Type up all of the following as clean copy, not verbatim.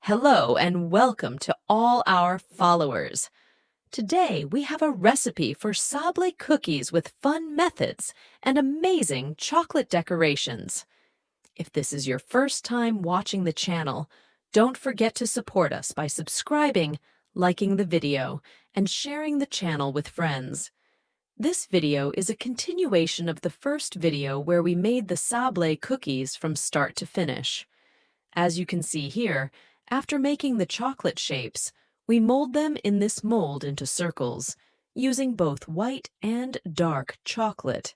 Hello and welcome to all our followers. Today we have a recipe for Sable cookies with fun methods and amazing chocolate decorations. If this is your first time watching the channel, don't forget to support us by subscribing, liking the video, and sharing the channel with friends. This video is a continuation of the first video where we made the Sable cookies from start to finish. As you can see here, after making the chocolate shapes, we mold them in this mold into circles, using both white and dark chocolate.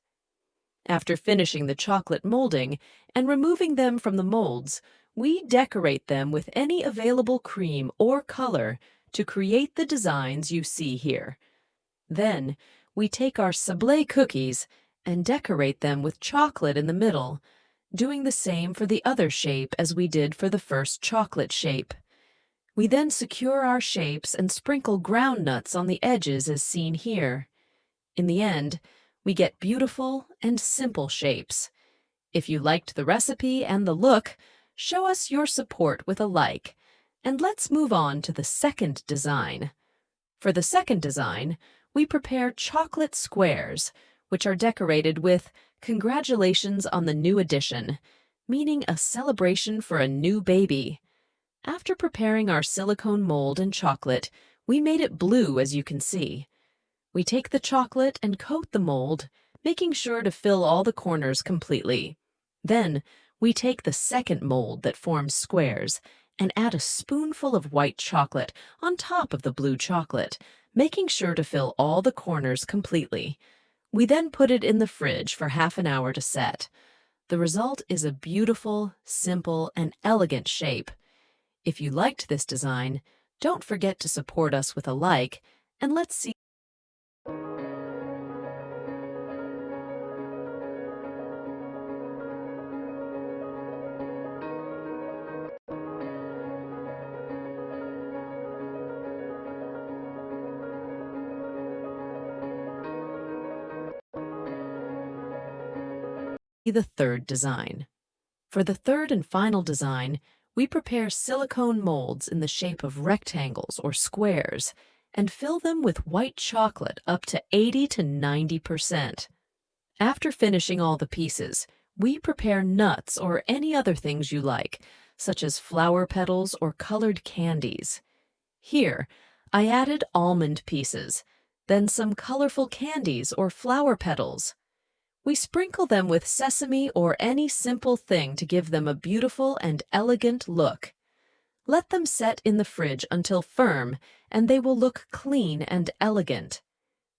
After finishing the chocolate molding and removing them from the molds, we decorate them with any available cream or color to create the designs you see here. Then, we take our Sable cookies and decorate them with chocolate in the middle, doing the same for the other shape as we did for the first chocolate shape. We then secure our shapes and sprinkle ground nuts on the edges as seen here. In the end, we get beautiful and simple shapes. If you liked the recipe and the look, show us your support with a like. And let's move on to the second design. For the second design, we prepare chocolate squares, which are decorated with "Congratulations on the new addition," meaning a celebration for a new baby. After preparing our silicone mold and chocolate, we made it blue as you can see. We take the chocolate and coat the mold, making sure to fill all the corners completely. Then, we take the second mold that forms squares and add a spoonful of white chocolate on top of the blue chocolate, making sure to fill all the corners completely. We then put it in the fridge for half an hour to set. The result is a beautiful, simple, and elegant shape. If you liked this design, don't forget to support us with a like, and let's see the third design. For the third and final design, we prepare silicone molds in the shape of rectangles or squares and fill them with white chocolate up to 80 to 90%. After finishing all the pieces, we prepare nuts or any other things you like, such as flower petals or colored candies. Here, I added almond pieces, then some colorful candies or flower petals. We sprinkle them with sesame or any simple thing to give them a beautiful and elegant look. Let them set in the fridge until firm, and they will look clean and elegant.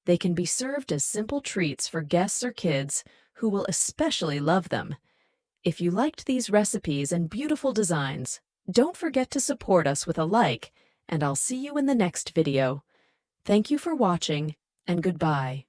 They can be served as simple treats for guests or kids who will especially love them. If you liked these recipes and beautiful designs, don't forget to support us with a like, and I'll see you in the next video. Thank you for watching, and goodbye.